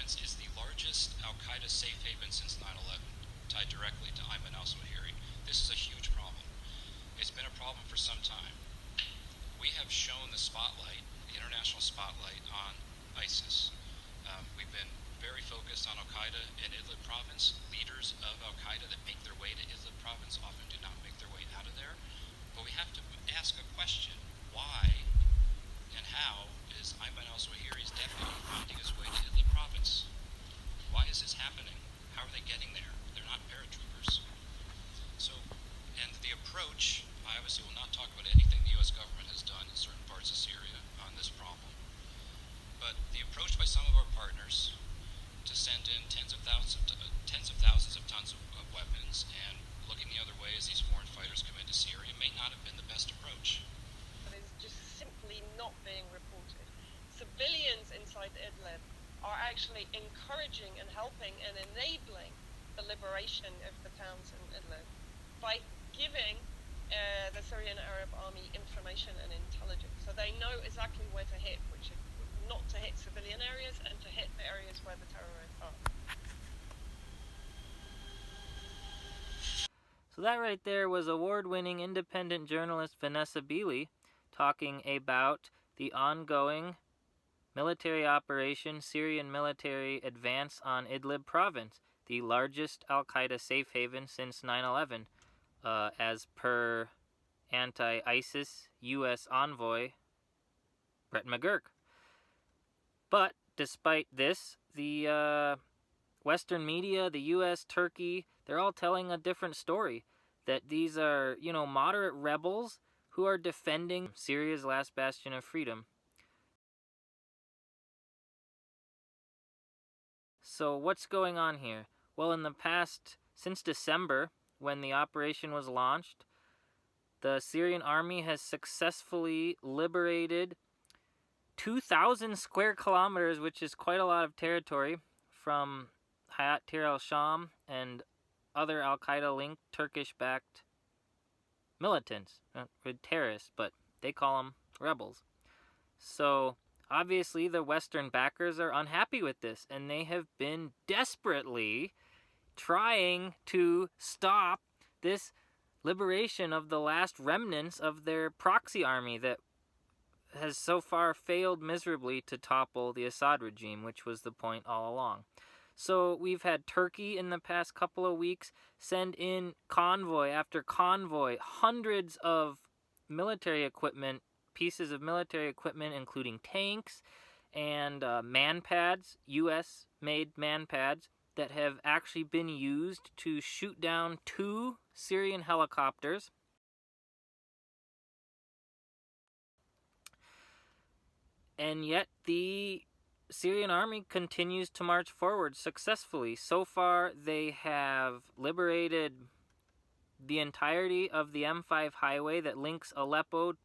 province is the largest al-Qaeda safe haven since 9/11, tied directly to Ayman al-Zawahiri. This is a huge problem. It's been a problem for some time. We have shown the spotlight, the international spotlight, on ISIS. We've been very focused on al-Qaeda in Idlib province. Leaders of al-Qaeda that make their way to Idlib province often do not make their way out of there. But we have to ask a question: why and how is Ayman al-Zawahiri's deputy finding his way to Idlib province? Why is this happening? How are they getting there? They're not paratroopers. So, and the approach, I obviously will not talk about anything the U.S. government has done in certain parts of Syria on this problem, but the approach by some of our partners to send in tens of thousands of tons of weapons and looking the other way as these foreign fighters come into Syria may not have been the best approach. It is just simply not being reported. Civilians inside Idlib are actually encouraging and helping and enabling the liberation of the towns in Idlib by giving the Syrian Arab Army information and intelligence. So they know exactly where to hit, which is not to hit civilian areas and to hit the areas where the terrorists are. So that right there was award-winning independent journalist Vanessa Beeley talking about the ongoing military operation, Syrian military advance on Idlib province, the largest al-Qaeda safe haven since 9/11, as per anti-ISIS U.S. envoy Brett McGurk. But despite this, the Western media, the U.S., Turkey, they're all telling a different story. That these are, moderate rebels who are defending Syria's last bastion of freedom. So what's going on here? Well, in the past, since December, when the operation was launched, the Syrian army has successfully liberated 2,000 square kilometers, which is quite a lot of territory, from Hayat Tahrir al-Sham and other al-Qaeda-linked Turkish-backed militants, terrorists, but they call them rebels. So obviously the Western backers are unhappy with this, and they have been desperately trying to stop this liberation of the last remnants of their proxy army that has so far failed miserably to topple the Assad regime, which was the point all along. So we've had Turkey in the past couple of weeks send in convoy after convoy, hundreds of military equipment, pieces of military equipment, including tanks and man-pads, U.S.-made man-pads, that have actually been used to shoot down 2 Syrian helicopters. And yet the Syrian army continues to march forward successfully. So far, they have liberated the entirety of the M5 highway that links Aleppo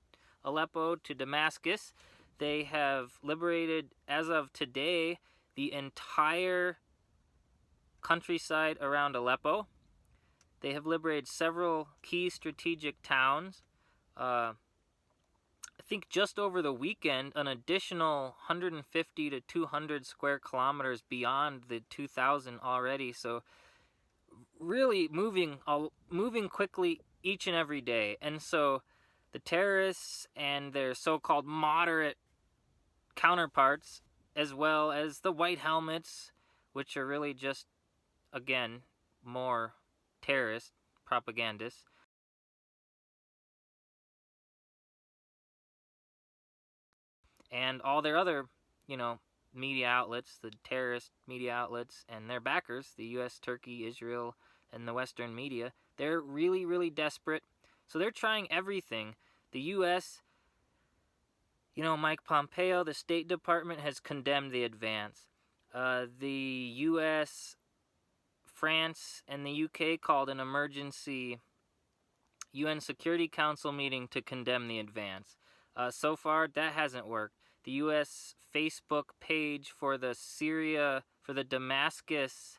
to Damascus. They have liberated, as of today, the entire countryside around Aleppo. They have liberated several key strategic towns. I think just over the weekend, an additional 150 to 200 square kilometers beyond the 2,000 already. So really moving quickly each and every day. And so the terrorists and their so-called moderate counterparts, as well as the white helmets, which are really just, again, more terrorist propagandists, and all their other, media outlets, the terrorist media outlets, and their backers, the U.S., Turkey, Israel, and the Western media, they're really, really desperate. So they're trying everything. The U.S., Mike Pompeo, the State Department, has condemned the advance. The U.S., France, and the U.K. called an emergency UN Security Council meeting to condemn the advance. So far, that hasn't worked. The U.S. Facebook page for the Damascus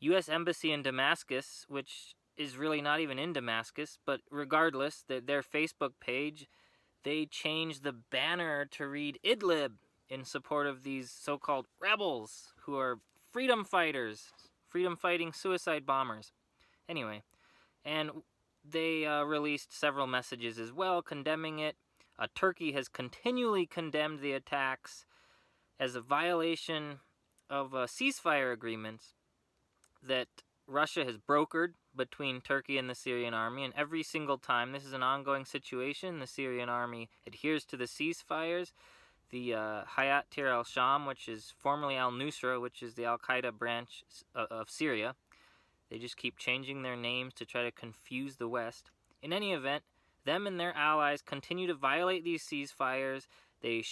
U.S. Embassy in Damascus, which is really not even in Damascus, but regardless, their Facebook page, they changed the banner to read Idlib, in support of these so-called rebels who are freedom fighters, freedom-fighting suicide bombers. Anyway, and they released several messages as well condemning it. Turkey has continually condemned the attacks as a violation of ceasefire agreements that Russia has brokered between Turkey and the Syrian army, and every single time, this is an ongoing situation, the Syrian army adheres to the ceasefires. The Hayat Tahrir al-Sham, which is formerly al-Nusra, which is the al-Qaeda branch of Syria. They just keep changing their names to try to confuse the West. In any event, them and their allies continue to violate these ceasefires. They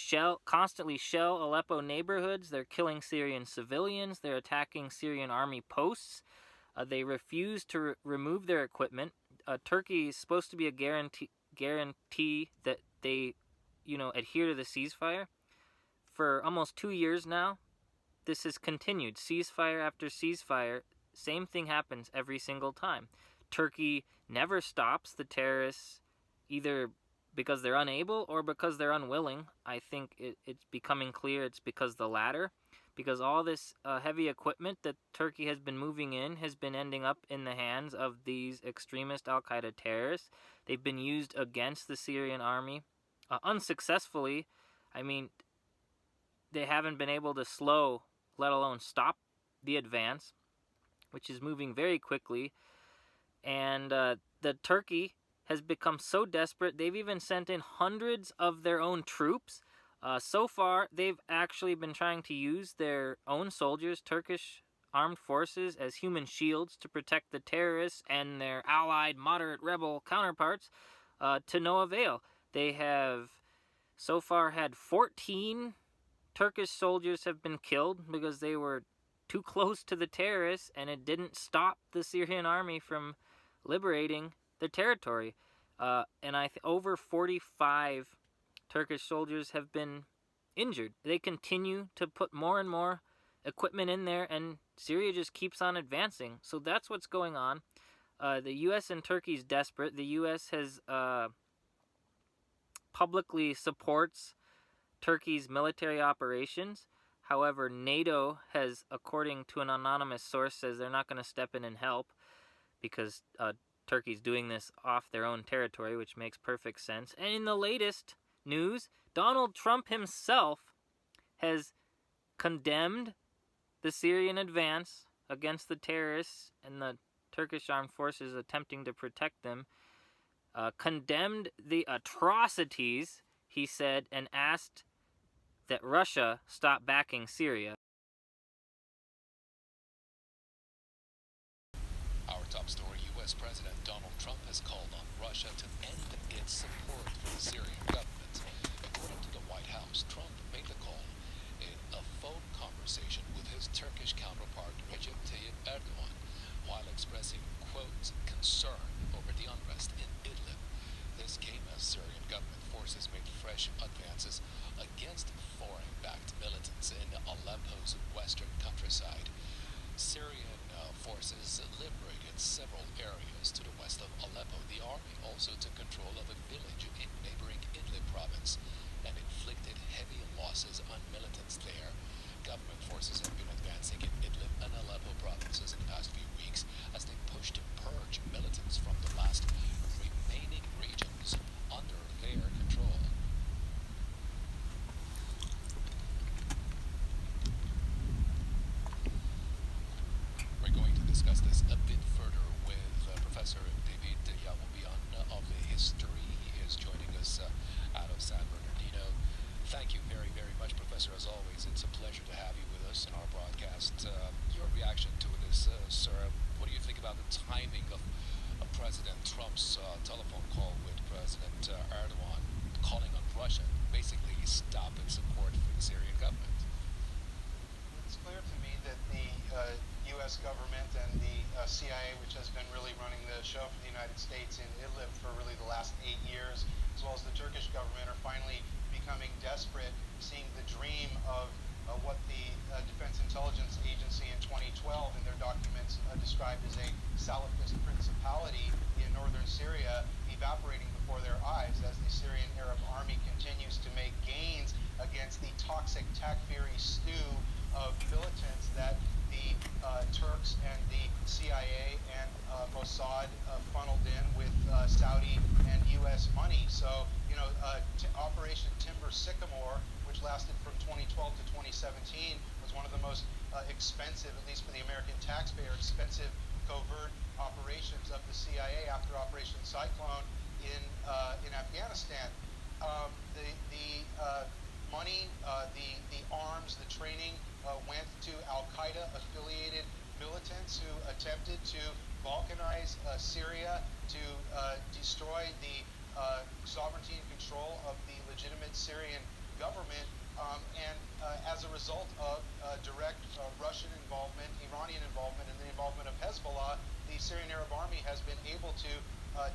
constantly shell Aleppo neighborhoods. They're killing Syrian civilians. They're attacking Syrian army posts. They refuse to remove their equipment. Turkey is supposed to be a guarantee that they, adhere to the ceasefire. For almost 2 years now, this has continued. Ceasefire after ceasefire, same thing happens every single time. Turkey never stops the terrorists, either because they're unable or because they're unwilling. I think it's becoming clear it's because the latter. Because all this heavy equipment that Turkey has been moving in has been ending up in the hands of these extremist al-Qaeda terrorists. They've been used against the Syrian army unsuccessfully. I mean, they haven't been able to slow, let alone stop the advance, which is moving very quickly. And the Turkey has become so desperate, they've even sent in hundreds of their own troops. So far, they've actually been trying to use their own soldiers, Turkish armed forces, as human shields to protect the terrorists and their allied moderate rebel counterparts to no avail. They have so far had 14 Turkish soldiers have been killed because they were too close to the terrorists, and it didn't stop the Syrian army from liberating their territory. And over 45 Turkish soldiers have been injured. They continue to put more and more equipment in there, and Syria just keeps on advancing. So that's what's going on. The U.S. and Turkey is desperate. The U.S. has publicly supports Turkey's military operations. However, NATO has, according to an anonymous source, says they're not going to step in and help because Turkey's doing this off their own territory, which makes perfect sense. And in the latest news, Donald Trump himself has condemned the Syrian advance against the terrorists and the Turkish armed forces attempting to protect them, condemned the atrocities, he said, and asked that Russia stop backing Syria. Our top story, U.S. President Donald Trump has called on Russia to end its support for the Syrian government. According to the White House, Trump made the call in a phone conversation with his Turkish counterpart Recep Tayyip Erdogan while expressing, quote, concern over the unrest in Idlib. This came as Syrian government forces made fresh advances against foreign-backed militants in Aleppo's western countryside. Syrian forces liberated several areas to the west of Aleppo. The army also took control of a village in neighboring Idlib province and inflicted heavy losses on militants there. Government forces have been advancing in Idlib and Aleppo provinces in the past few weeks as they push to purge militants from the last remaining regions under their control. We're going to discuss this a bit further with Professor David Yawobian of the history. He is joining us out of San Bernardino. Thank you very, very much, Professor. As always, it's a pleasure to have you with us in our broadcast. Your reaction to this, sir, what do you think about the timing of President Trump's telephone call with President Erdogan calling on Russia, basically stop its support for the Syrian government? It's clear to me that the U.S. government and the CIA, which has been really running the show for the United States in Idlib for really the last 8 years, as well as the Turkish government, are finally becoming desperate, seeing the dream of what the Defense Intelligence Agency in 2012 in their documents described as a Salafist principality in northern Syria evaporating before their eyes as the Syrian Arab Army continues to make gains against toxic Takfiri stew of militants that the Turks and the CIA and Mossad funneled in with Saudi and U.S. money. So, Operation Timber Sycamore, which lasted from 2012 to 2017, was one of the most expensive, at least for the American taxpayer, expensive covert operations of the CIA after Operation Cyclone in Afghanistan. The money, the arms, the training went to al-Qaeda affiliated militants who attempted to balkanize Syria, to destroy the sovereignty and control of the legitimate Syrian government. And as a result of direct Russian involvement, Iranian involvement, and the involvement of Hezbollah, the Syrian Arab Army has been able to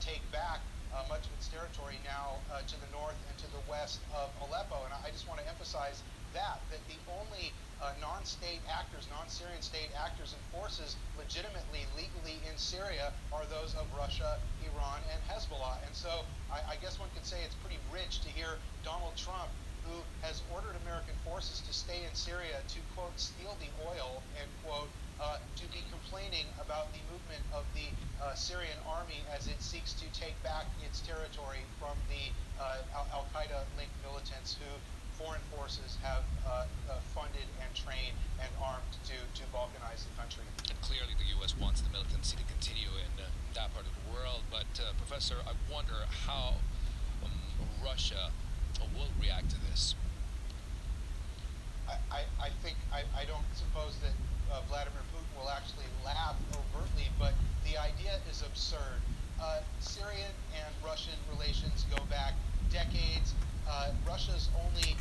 take back much of its territory now to the north and to the west of Aleppo. And I just want to emphasize that the only non-state actors, non-Syrian state actors and forces legitimately, legally in Syria are those of Russia, Iran, and Hezbollah. And so I guess one could say it's pretty rich to hear Donald Trump, who has ordered American forces to stay in Syria to, quote, steal the oil, end quote, to be complaining about the movement of the Syrian army as it seeks to take back its territory from the al-Qaeda-linked militants who foreign forces have funded and trained and armed to balkanize the country. And clearly the U.S. wants the militancy to continue in that part of the world. But, Professor, I wonder how Russia will react to this. I think I don't suppose that Vladimir Putin will actually laugh overtly, but the idea is absurd. Syrian and Russian relations go back decades. Russia's only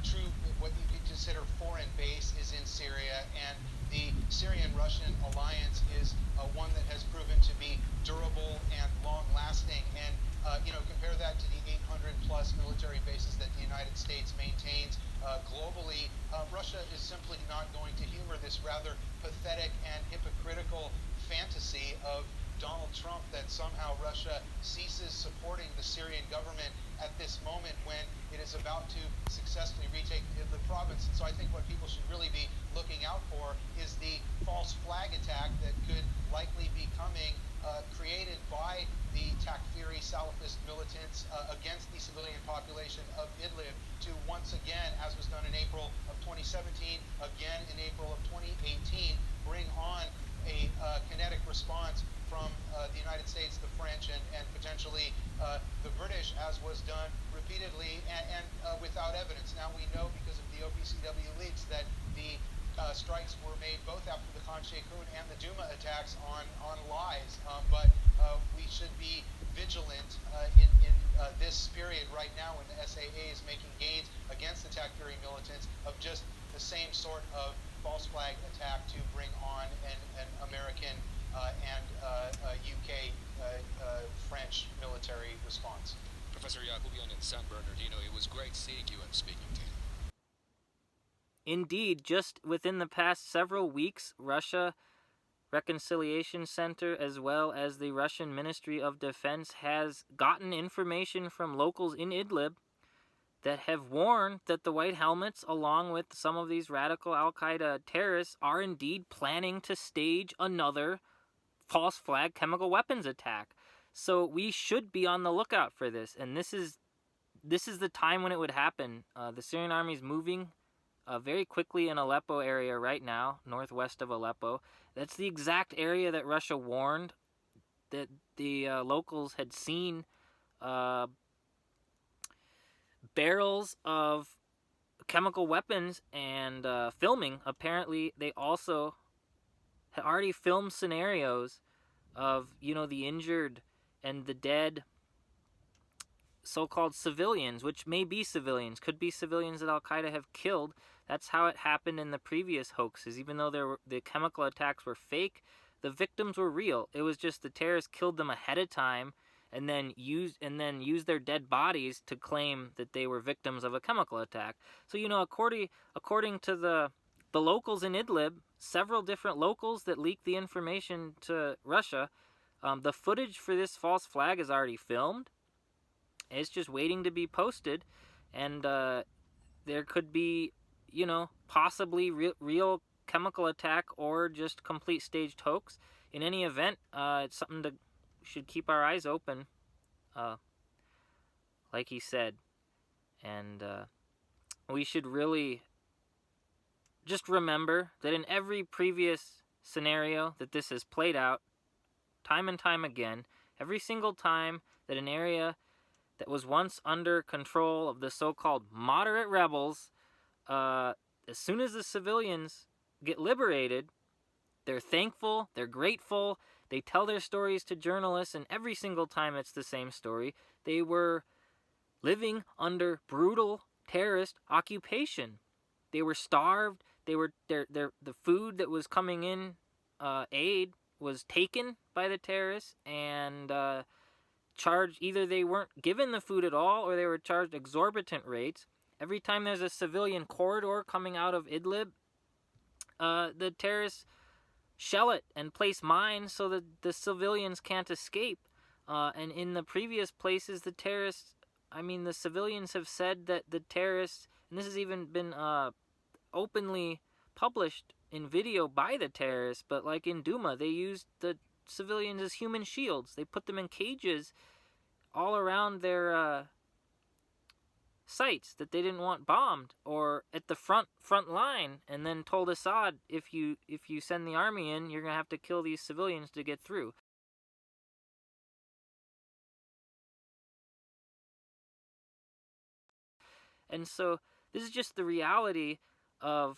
true, what you could consider foreign base is in Syria, and the Syrian-Russian alliance is one that has proven to be durable and long-lasting. And compare that to the 800-plus military bases that the United States maintains globally. Russia is simply not going to humor this rather pathetic and hypocritical fantasy of Donald Trump that somehow Russia ceases supporting the Syrian government at this moment when it is about to successfully retake Idlib province. And so I think what people should really be looking out for is the false flag attack that could likely be coming, created by the Takfiri Salafist militants against the civilian population of Idlib to once again, as was done in April of 2017, again in April of 2018, bring on a kinetic response from the United States, the French, and potentially the British, as was done repeatedly and without evidence. Now we know because of the OPCW leaks that the strikes were made both after the Khan Sheikhoun and the Duma attacks on lies, but we should be vigilant in this period right now when the SAA is making gains against the Takfiri militants of just the same sort of false flag attack to bring on an American and UK French military response. Professor Yacobian in San Bernardino, it was great seeing you and speaking to you. Indeed, just within the past several weeks, Russia Reconciliation Center as well as the Russian Ministry of Defense has gotten information from locals in Idlib that have warned that the White Helmets, along with some of these radical al-Qaeda terrorists, are indeed planning to stage another false flag chemical weapons attack. So we should be on the lookout for this, and this is the time when it would happen. The Syrian army is moving very quickly in Aleppo area right now, northwest of Aleppo. That's the exact area that Russia warned that the locals had seen barrels of chemical weapons and filming. Apparently, they also had already filmed scenarios of, the injured and the dead so-called civilians, which may be civilians, could be civilians that al-Qaeda have killed. That's how it happened in the previous hoaxes. Even though the chemical attacks were fake, the victims were real. It was just the terrorists killed them ahead of time and then used their dead bodies to claim that they were victims of a chemical attack. So, according to the locals in Idlib, several different locals that leaked the information to Russia, the footage for this false flag is already filmed. It's just waiting to be posted, and there could be, possibly real chemical attack or just complete staged hoax. In any event, it's something to should keep our eyes open, like he said, and we should really just remember that in every previous scenario that this has played out, time and time again, every single time that an area that was once under control of the so-called moderate rebels, as soon as the civilians get liberated, they're thankful, they're grateful, they tell their stories to journalists, and every single time it's the same story. They were living under brutal terrorist occupation. They were starved. The food that was coming in, aid, was taken by the terrorists and charged. Either they weren't given the food at all, or they were charged exorbitant rates. Every time there's a civilian corridor coming out of Idlib, the terrorists shell it and place mines so that the civilians can't escape. And in the previous places, the civilians have said that the terrorists, and this has even been openly published in video by the terrorists, but like in Duma, they used the civilians as human shields. They put them in cages all around their sites that they didn't want bombed, or at the front line, and then told Assad, if you send the army in, you're going to have to kill these civilians to get through. And so this is just the reality of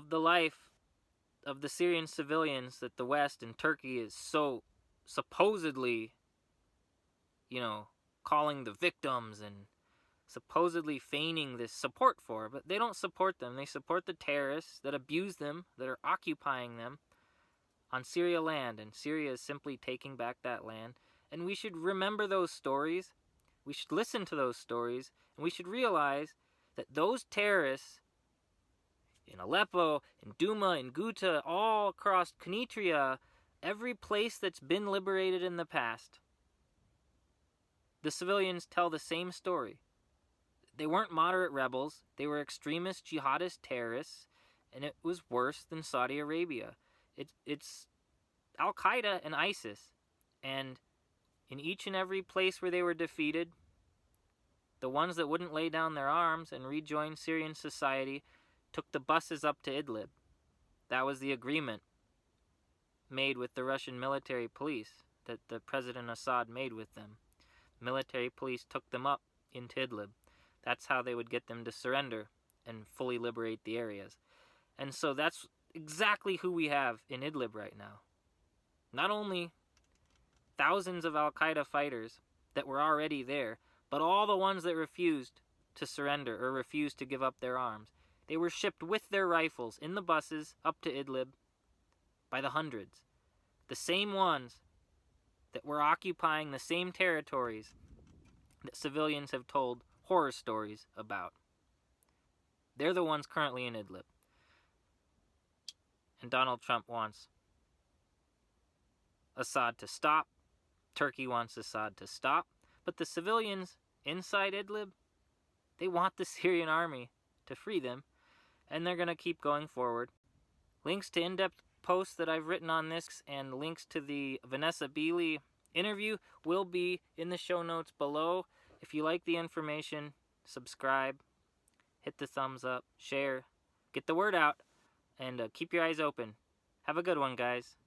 the life of the Syrian civilians that the West and Turkey is so supposedly, calling the victims and supposedly feigning this support for. But they don't support them. They support the terrorists that abuse them, that are occupying them on Syria land. And Syria is simply taking back that land. And we should remember those stories. We should listen to those stories. And we should realize that those terrorists in Aleppo, in Duma, in Ghouta, all across Kenitria, every place that's been liberated in the past, the civilians tell the same story. They weren't moderate rebels. They were extremist jihadist terrorists, and it was worse than Saudi Arabia. It's al-Qaeda and ISIS, and in each and every place where they were defeated, the ones that wouldn't lay down their arms and rejoin Syrian society took the buses up to Idlib. That was the agreement made with the Russian military police that the President Assad made with them. Military police took them up into Idlib. That's how they would get them to surrender and fully liberate the areas. And so that's exactly who we have in Idlib right now. Not only thousands of al-Qaeda fighters that were already there, but all the ones that refused to surrender or refused to give up their arms. They were shipped with their rifles in the buses up to Idlib by the hundreds. The same ones that were occupying the same territories that civilians have told horror stories about. They're the ones currently in Idlib. And Donald Trump wants Assad to stop. Turkey wants Assad to stop. But the civilians inside Idlib, they want the Syrian army to free them. And they're going to keep going forward. Links to in-depth posts that I've written on this and links to the Vanessa Beeley interview will be in the show notes below. If you like the information, subscribe, hit the thumbs up, share, get the word out, and keep your eyes open. Have a good one, guys.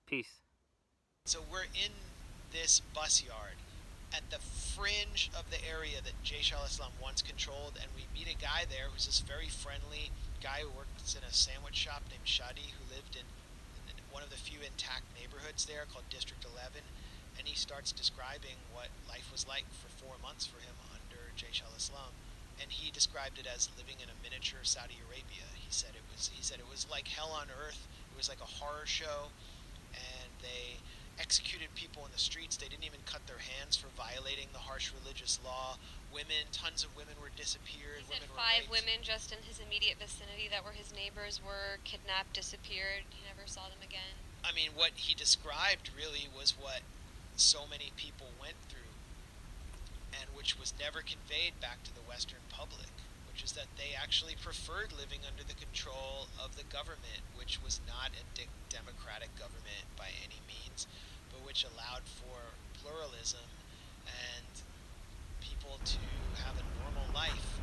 Peace. So we're in this bus yard at the fringe of the area that Jaish al-Islam once controlled, and we meet a guy there who's this very friendly guy who works in a sandwich shop named Shadi, who lived in one of the few intact neighborhoods there called District 11, and he starts describing what life was like for 4 months for him under Jaish al-Islam, and he described it as living in a miniature Saudi Arabia. He said it was like hell on earth. It was like a horror show, and they executed people in the streets. They didn't even cut their hands for violating the harsh religious law. Tons of women were disappeared. He said Women were 5 raped. women just in his immediate vicinity that were his neighbors were kidnapped, disappeared. He never saw them again. I mean, what he described really was what so many people went through. and which was never conveyed back to the Western public, which is that they actually preferred living under the control of the government, which was not a democratic government by any means, but which allowed for pluralism and people to have a normal life